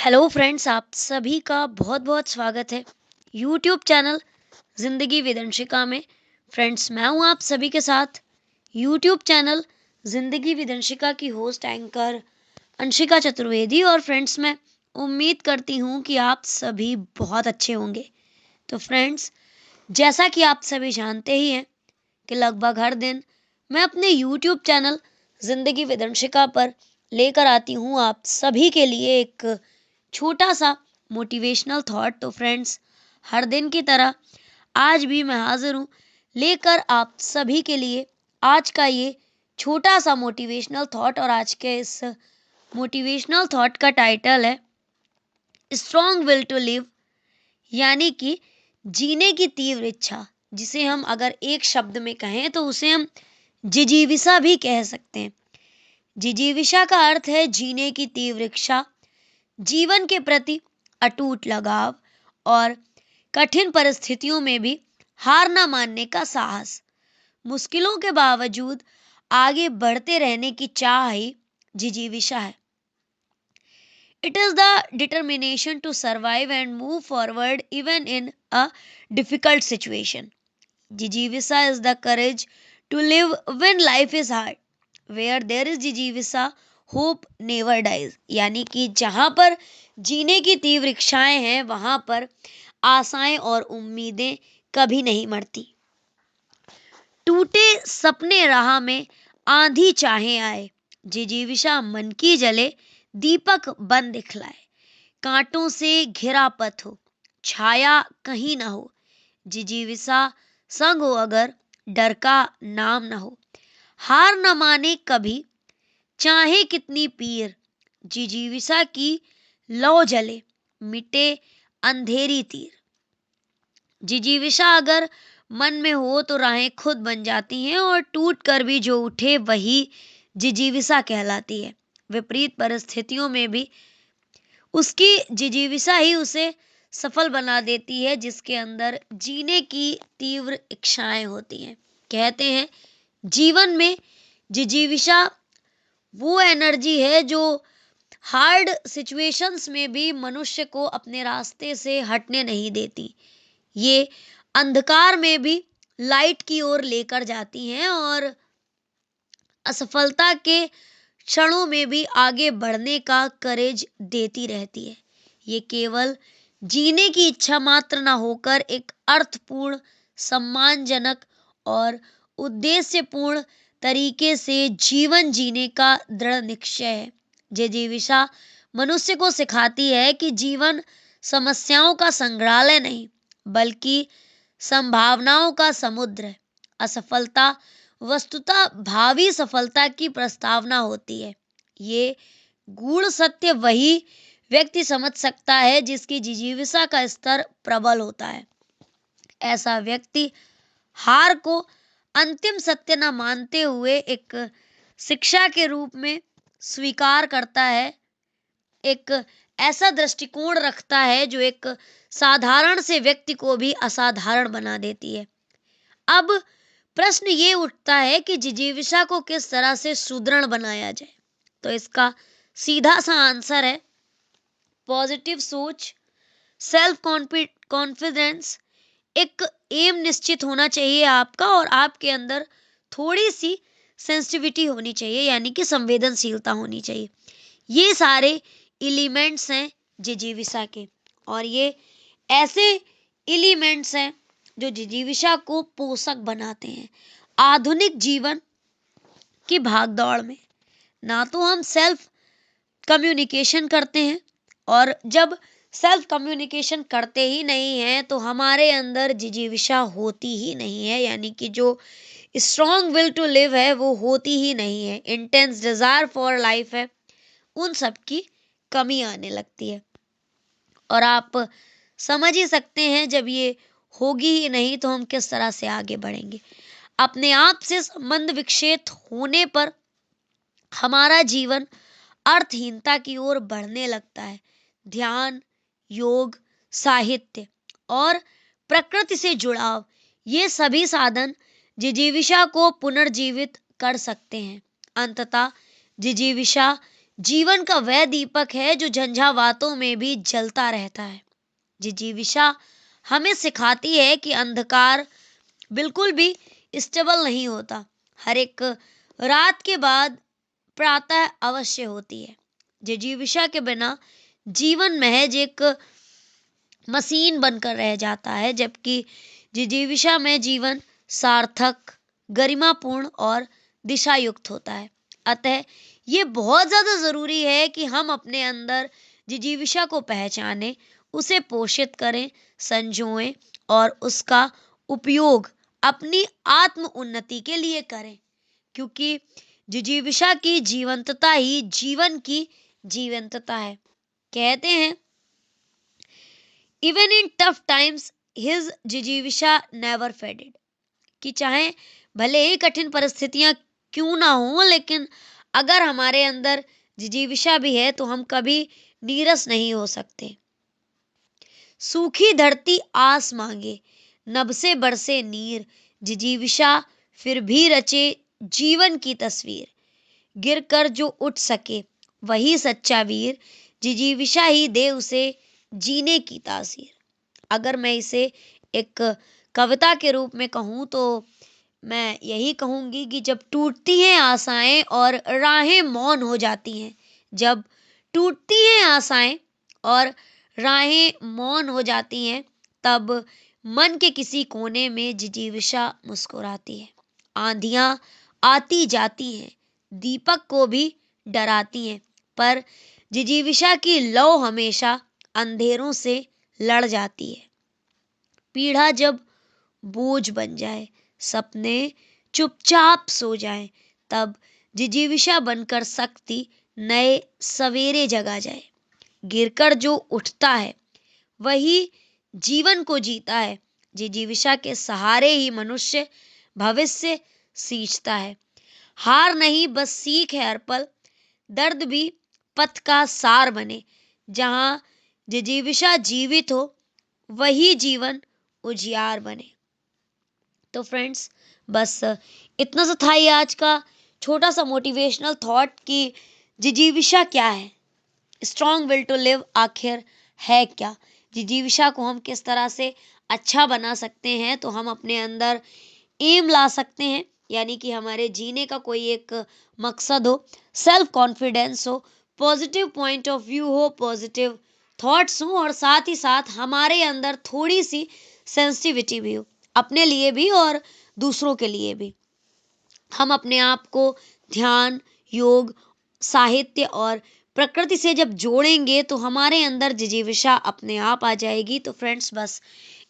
Hello friends, आप सभी का बहुत बहुत स्वागत है यूट्यूब चैनल जिंदगी विदंशिका में। फ्रेंड्स, मैं हूं आप सभी के साथ यूट्यूब चैनल जिंदगी विदंशिका की होस्ट एंकर अंशिका चतुर्वेदी। और फ्रेंड्स, मैं उम्मीद करती हूं कि आप सभी बहुत अच्छे होंगे। तो फ्रेंड्स, जैसा कि आप सभी जानते ही हैं कि लगभग हर दिन मैं अपने यूट्यूब चैनल जिंदगी विदंशिका पर लेकर आती हूं आप सभी के लिए एक छोटा सा मोटिवेशनल थॉट। तो फ्रेंड्स, हर दिन की तरह आज भी मैं हाजिर हूँ लेकर आप सभी के लिए आज का ये छोटा सा मोटिवेशनल थॉट। और आज के इस मोटिवेशनल थॉट का टाइटल है स्ट्रॉन्ग विल टू लिव, यानी कि जीने की तीव्र इच्छा, जिसे हम अगर एक शब्द में कहें तो उसे हम जिजीविसा भी कह सकते हैं। जिजीविसा का अर्थ है जीने की तीव्र इच्छा, जीवन के प्रति अटूट लगाव और कठिन परिस्थितियों में भी हार न मानने का साहस। मुश्किलों के बावजूद आगे बढ़ते रहने की चाह ही जिजीविषा है। It is the determination to survive and move forward even in a difficult situation. जिजीविषा is the courage to live when life is hard. Where there is जिजीविषा, होप नेवर डाइज, यानी कि जहां पर जीने की तीव्र इच्छाएं हैं वहां पर आशाएं और उम्मीदें कभी नहीं मरती। टूटे सपने राह में आंधी चाहे आए, जिजीविषा मन की जले दीपक बन दिखलाए। कांटों से घिरा पथ हो, छाया कहीं ना हो, जिजीविषा संग हो अगर डर का नाम न हो। हार न माने कभी चाहे कितनी पीर, जिजीविषा की लौ जले मिटे अंधेरी तीर। जिजीविषा अगर मन में हो तो राहें खुद बन जाती हैं और टूट कर भी जो उठे वही जिजीविषा कहलाती है। विपरीत परिस्थितियों में भी उसकी जिजीविषा ही उसे सफल बना देती है, जिसके अंदर जीने की तीव्र इच्छाएं होती हैं। कहते हैं जीवन में जिजीविषा वो एनर्जी है जो हार्ड सिचुएशंस में भी मनुष्य को अपने रास्ते से हटने नहीं देती। ये अंधकार में भी लाइट की ओर लेकर जाती हैं और असफलता के क्षणों में भी आगे बढ़ने का करेज देती रहती है। ये केवल जीने की इच्छा मात्र न होकर एक अर्थपूर्ण, सम्मानजनक और उद्देश्यपूर्ण तरीके से जीवन जीने का दृढ़ निश्चय है। जिजीविषा मनुष्य को सिखाती है कि जीवन समस्याओं का संग्रहालय नहीं बल्कि संभावनाओं का समुद्र है। असफलता वस्तुतः भावी सफलता की प्रस्तावना होती है। ये गूढ़ सत्य वही व्यक्ति समझ सकता है जिसकी जिजीविषा का स्तर प्रबल होता है। ऐसा व्यक्ति हार को अंतिम सत्य न मानते हुए एक शिक्षा के रूप में स्वीकार करता है, एक ऐसा दृष्टिकोण रखता है जो एक साधारण से व्यक्ति को भी असाधारण बना देती है। अब प्रश्न ये उठता है कि जिजीविषा को किस तरह से सुदृढ़ बनाया जाए। तो इसका सीधा सा आंसर है पॉजिटिव सोच, सेल्फ कॉन्फिडेंस। एक एम निश्चित होना चाहिए आपका और आपके अंदर थोड़ी सी सेंसिटिविटी होनी चाहिए, यानी कि संवेदनशीलता होनी चाहिए। ये सारे एलिमेंट्स हैं जिजीविषा के, और ये ऐसे एलिमेंट्स हैं जो जिजीविषा को पोषक बनाते हैं। आधुनिक जीवन की भागदौड़ में ना तो हम सेल्फ कम्युनिकेशन करते हैं, और जब सेल्फ कम्युनिकेशन करते ही नहीं हैं तो हमारे अंदर जिजीविषा होती ही नहीं है, यानी कि जो स्ट्रॉन्ग विल टू लिव है वो होती ही नहीं है। इंटेंस डिजायर फॉर लाइफ है, उन सब की कमी आने लगती है। और आप समझ ही सकते हैं जब ये होगी ही नहीं तो हम किस तरह से आगे बढ़ेंगे। अपने आप से संबंध विक्षेप होने पर हमारा जीवन अर्थहीनता की ओर बढ़ने लगता है। ध्यान, योग, साहित्य और प्रकृति से जुड़ाव, ये सभी साधन जिजीविषा को पुनर्जीवित कर सकते हैं। अंततः जिजीविषा जीवन का वह दीपक है जो झंझावातों में भी जलता रहता है। जिजीविषा हमें सिखाती है कि अंधकार बिल्कुल भी स्टेबल नहीं होता। हर एक रात के बाद प्रातः अवश्य होती है। जिजीविषा के बिना जीवन महज एक मशीन बनकर रह जाता है, जबकि जिजीविषा में जीवन सार्थक, गरिमापूर्ण और दिशा युक्त होता है। अतः ये बहुत ज्यादा जरूरी है कि हम अपने अंदर जिजीविषा को पहचानें, उसे पोषित करें, संजोएं और उसका उपयोग अपनी आत्म उन्नति के लिए करें, क्योंकि जिजीविषा की जीवंतता ही जीवन की जीवंतता है। कहते हैं, even in tough times his जिजीविषा नेवर फेडेड, कि चाहे भले ही कठिन परिस्थितियां क्यों ना हो, लेकिन अगर हमारे अंदर जिजीविषा भी है तो हम कभी नीरस नहीं हो सकते। सूखी धरती आस मांगे, नभ से बरसे नीर, जिजीविषा फिर भी रचे जीवन की तस्वीर। गिर कर जो उठ सके वही सच्चा वीर, जिजीविषा ही दे उसे जीने की तासीर। अगर मैं इसे एक कविता के रूप में कहूँ तो मैं यही कहूंगी कि जब टूटती हैं आशाएं और राहें मौन हो जाती हैं, जब टूटती हैं आशाएं और राहें मौन हो जाती हैं, तब मन के किसी कोने में जिजीविषा मुस्कुराती है। आंधियां आती जाती हैं, दीपक को भी डराती हैं, पर जिजीविषा की लौ हमेशा अंधेरों से लड़ जाती है। पीढ़ा जब बोझ बन जाए, सपने चुपचाप सो जाएं, तब जिजीविषा बनकर शक्ति नए सवेरे जगा जाए। गिरकर जो उठता है वही जीवन को जीता है। जिजीविषा के सहारे ही मनुष्य भविष्य सींचता है। हार नहीं बस सीख है हर पल, दर्द भी पथ का सार बने। जहां जिजीविषा जीवित हो वही जीवन उजियार बने। तो फ्रेंड्स, बस इतना सा था ये आज का छोटा सा मोटिवेशनल थॉट कि जिजीविषा क्या है, स्ट्रॉन्ग विल टू लिव आखिर है क्या, जिजीविषा को हम किस तरह से अच्छा बना सकते हैं। तो हम अपने अंदर एम ला सकते हैं, यानी कि हमारे जीने का कोई एक मकसद हो, सेल्फ कॉन्फिडेंस हो, पॉजिटिव पॉइंट ऑफ व्यू हो, पॉजिटिव थॉट्स हो, और साथ ही साथ हमारे अंदर थोड़ी सी सेंसिटिविटी भी हो, अपने लिए भी और दूसरों के लिए भी। हम अपने आप को ध्यान, योग, साहित्य और प्रकृति से जब जोड़ेंगे तो हमारे अंदर जिजीविषा अपने आप आ जाएगी। तो फ्रेंड्स, बस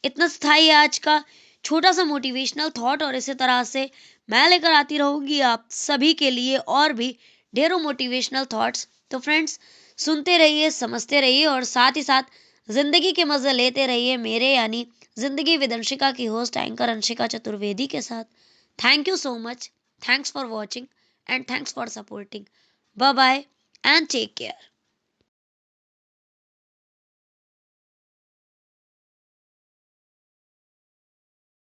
इतना था ये आज का छोटा सा मोटिवेशनल थॉट, और इसी तरह से मैं लेकर आती रहूंगी आप सभी के लिए और भी ढेरों मोटिवेशनल थॉट्स। तो फ्रेंड्स, सुनते रहिए, समझते रहिए और साथ ही साथ जिंदगी के मजे लेते रहिए मेरे यानी जिंदगी विद अंशिका की होस्ट एंकर अंशिका चतुर्वेदी के साथ। Thank you so much, thanks for watching and thanks for supporting. Bye bye and take care.